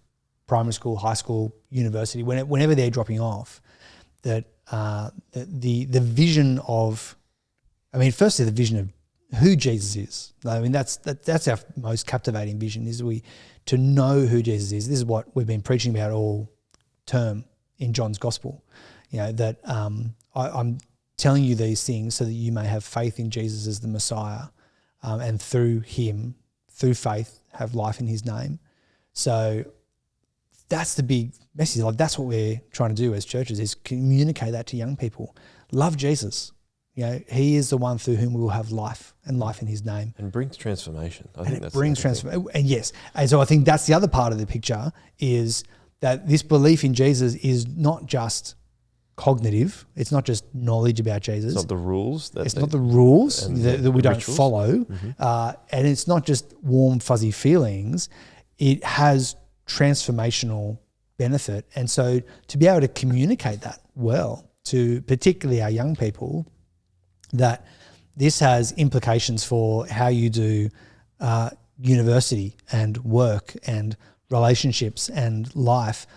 primary school, high school, university, whenever they're dropping off. That the vision of, firstly the vision of who Jesus is. That's our most captivating vision, is to know who Jesus is. This is what we've been preaching about all term in John's Gospel. That I'm telling you these things so that you may have faith in Jesus as the Messiah, and through him, through faith, have life in his name. So that's the big message. That's what we're trying to do as churches, is communicate that to young people. Love Jesus. He is the one through whom we will have life, and life in his name. And brings transformation. I think that's brings transformation. And yes. And so I think that's the other part of the picture, is that this belief in Jesus is not just cognitive. It's not just knowledge about Jesus. It's not the rules. It's not the rules that we don't follow. And it's not just warm, fuzzy feelings. It has transformational benefit. And so to be able to communicate that well to particularly our young people, that this has implications for how you do university and work and relationships and life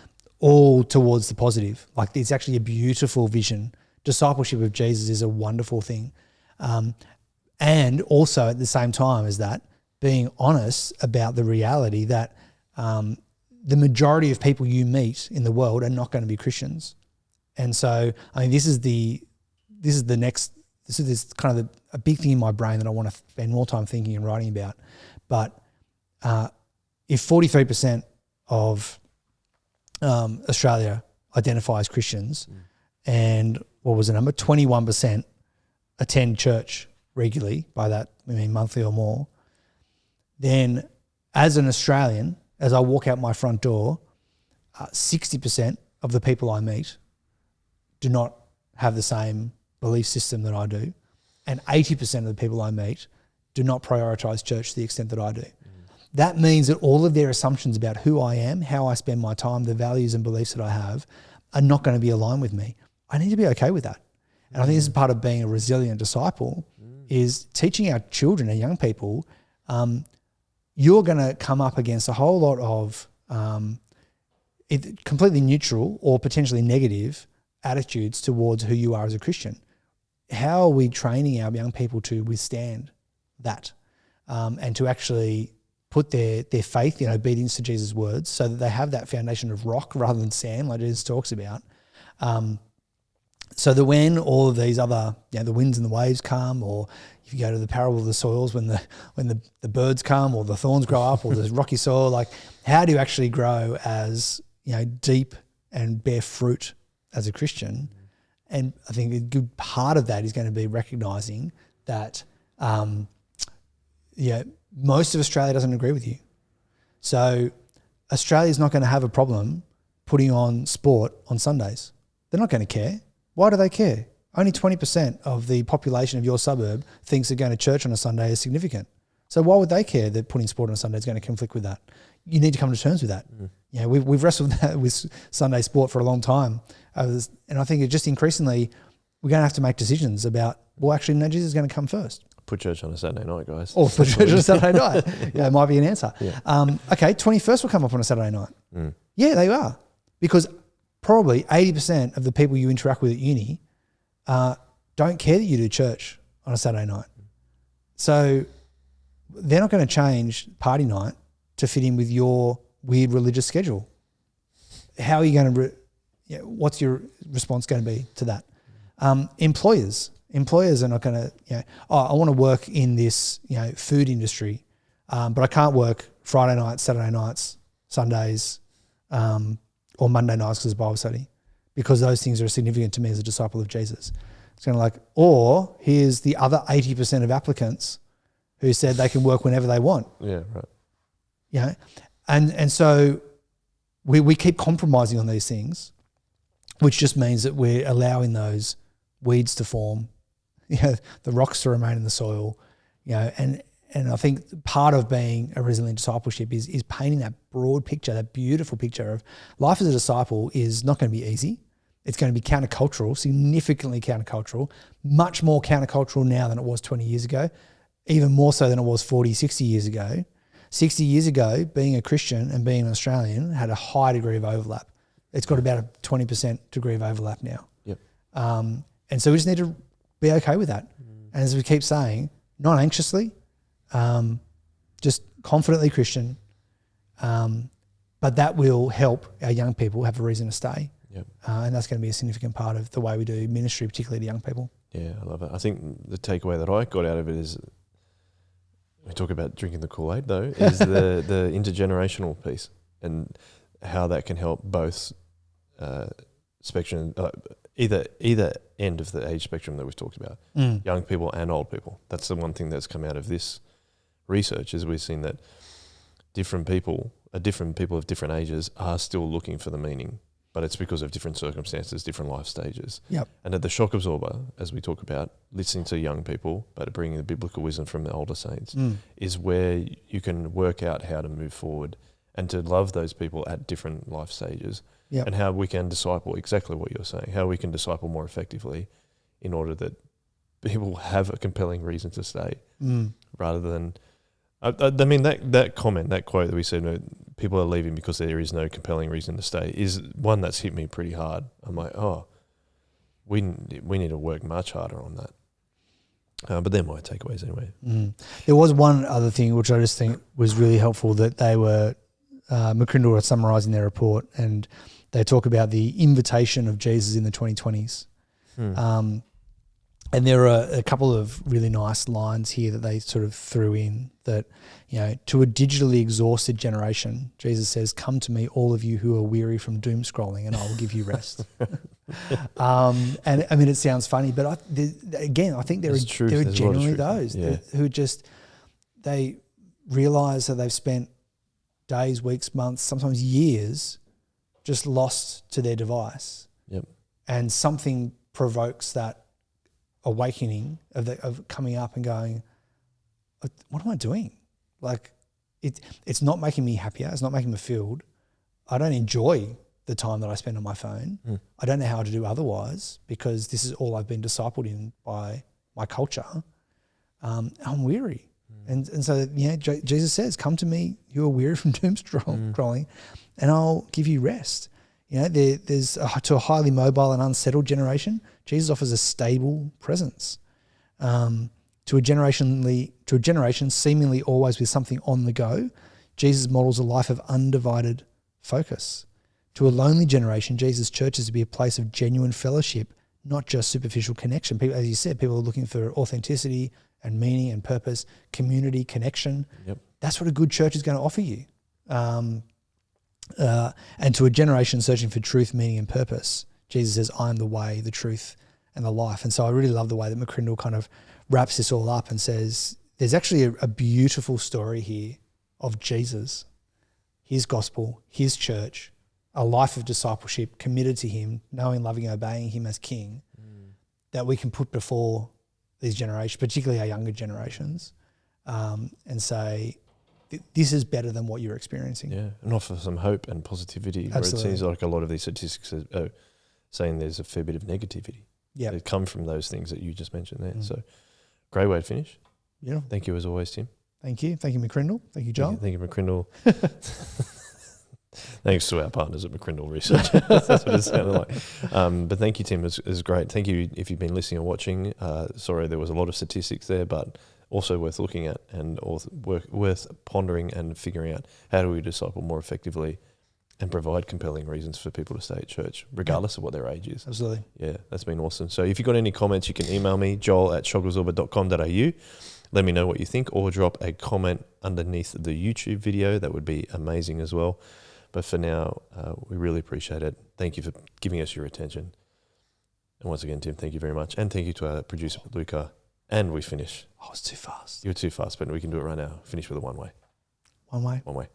all towards the positive. Like, it's actually a beautiful vision. Discipleship of Jesus is a wonderful thing. And also at the same time as that, being honest about the reality that the majority of people you meet in the world are not going to be Christians. And so, I mean, this is kind of a big thing in my brain that I want to spend more time thinking and writing about. But if 43% of Australia identify as Christians, and what was the number? 21% attend church regularly, by that I mean monthly or more, then as an Australian, as I walk out my front door, 60% of the people I meet do not have the same belief system that I do, and 80% of the people I meet do not prioritise church to the extent that I do. That means that all of their assumptions about who I am, how I spend my time, the values and beliefs that I have are not going to be aligned with me. I need to be okay with that. And I think this is part of being a resilient disciple, is teaching our children and young people, you're going to come up against a whole lot of completely neutral or potentially negative attitudes towards who you are as a Christian. How are we training our young people to withstand that and to actually put their faith in obedience to Jesus' words, so that they have that foundation of rock rather than sand, like Jesus talks about, so that when all of these other, the winds and the waves come, or if you go to the parable of the soils, when the birds come, or the thorns grow up, or the rocky soil, like, how do you actually grow as, deep and bear fruit as a Christian? And I think a good part of that is going to be recognising that, most of Australia doesn't agree with you. So Australia's not going to have a problem putting on sport on Sundays. They're not going to care. Why do they care? Only 20% of the population of your suburb thinks that going to church on a Sunday is significant. So why would they care that putting sport on a Sunday is going to conflict with that? You need to come to terms with that. We've wrestled with Sunday sport for a long time. And I think it just increasingly, we're going to have to make decisions about, well, actually, no, Jesus is going to come first. Put church on a Saturday night, guys. Or put church on a Saturday night. It might be an answer. Yeah. Okay, 21st will come up on a Saturday night. Yeah, they are. Because probably 80% of the people you interact with at uni don't care that you do church on a Saturday night. So they're not going to change party night to fit in with your weird religious schedule. How are you going to, what's your response going to be to that? Employers are not going to, I want to work in this, food industry, but I can't work Friday nights, Saturday nights, Sundays, or Monday nights because of Bible study, because those things are significant to me as a disciple of Jesus. It's kind of like, or here's the other 80% of applicants who said they can work whenever they want. Yeah, right. And so we keep compromising on these things, which just means that we're allowing those weeds to form, the rocks to remain in the soil, and I think part of being a resilient discipleship is painting that broad picture, that beautiful picture of life as a disciple is not going to be easy. It's going to be countercultural, significantly countercultural, much more countercultural now than it was 20 years ago, even more so than it was 40, 60 years ago. 60 years ago, being a Christian and being an Australian had a high degree of overlap. It's got about a 20% degree of overlap now. Yep. And so we just need to be okay with that. And as we keep saying, not anxiously, just confidently Christian, but that will help our young people have a reason to stay. Yep. And that's going to be a significant part of the way we do ministry, particularly to young people. Yeah, I love it. I think the takeaway that I got out of it is, we talk about drinking the Kool-Aid though, is the intergenerational piece and how that can help both spectrum, either end of the age spectrum that we've talked about, young people and old people. That's the one thing that's come out of this research, is we've seen that different people of different ages are still looking for the meaning, but it's because of different circumstances, different life stages. Yep. And at the shock absorber, as we talk about, listening to young people, but bringing the biblical wisdom from the older saints, is where you can work out how to move forward and to love those people at different life stages. Yep. And how we can disciple, exactly what you're saying, how we can disciple more effectively in order that people have a compelling reason to stay, rather than, I mean, that comment, that quote that we said, people are leaving because there is no compelling reason to stay is one that's hit me pretty hard. I'm like, we need to work much harder on that. But they're my takeaways anyway. There was one other thing which I just think was really helpful that they were, McCrindle were summarising their report, and they talk about the invitation of Jesus in the 2020s. And there are a couple of really nice lines here that they sort of threw in that, to a digitally exhausted generation, Jesus says, "Come to me, all of you who are weary from doom scrolling, and I will give you rest." And I mean, it sounds funny, but I think there are genuinely those who they realise that they've spent days, weeks, months, sometimes years just lost to their device. Yep. And something provokes that awakening of coming up and going, what am I doing? Like, it's not making me happier. It's not making me fulfilled. I don't enjoy the time that I spend on my phone. I don't know how to do otherwise because this is all I've been discipled in by my culture. I'm weary. And so, Jesus says, "Come to me, you are weary from doom scrolling, and I'll give you rest." There's to a highly mobile and unsettled generation, Jesus offers a stable presence. To a generation seemingly always with something on the go, Jesus models a life of undivided focus. To a lonely generation, Jesus' church is to be a place of genuine fellowship, not just superficial connection. People, as you said, people are looking for authenticity and meaning and purpose, community, connection. Yep. That's what a good church is going to offer you. And to a generation searching for truth, meaning and purpose, Jesus says, "I am the way, the truth, and the life." And so I really love the way that McCrindle kind of wraps this all up and says, there's actually a beautiful story here of Jesus, his gospel, his church, a life of discipleship, committed to him, knowing, loving, obeying him as king, that we can put before these generations, particularly our younger generations, and say, this is better than what you're experiencing. Yeah, and offer some hope and positivity. Where it seems like a lot of these statistics are saying there's a fair bit of negativity. Yeah, that come from those things that you just mentioned there. So, great way to finish. Yeah. Thank you as always, Tim. Thank you. Thank you, McCrindle. Thank you, Joel. Thank you, McCrindle. Thanks to our partners at McCrindle Research. That's what it sounded like. But thank you, Tim. It was great. Thank you if you've been listening or watching. Sorry, there was a lot of statistics there, but also worth looking at and worth pondering and figuring out how do we disciple more effectively and provide compelling reasons for people to stay at church, regardless of what their age is. Absolutely. Yeah, that's been awesome. So if you've got any comments, you can email me, joel@shogglezorba.com.au. Let me know what you think, or drop a comment underneath the YouTube video. That would be amazing as well. But for now, we really appreciate it. Thank you for giving us your attention. And once again, Tim, thank you very much. And thank you to our producer, Luca. And we finish. Oh, it's too fast. You're too fast, but we can do it right now. Finish with a one way. One way. One way.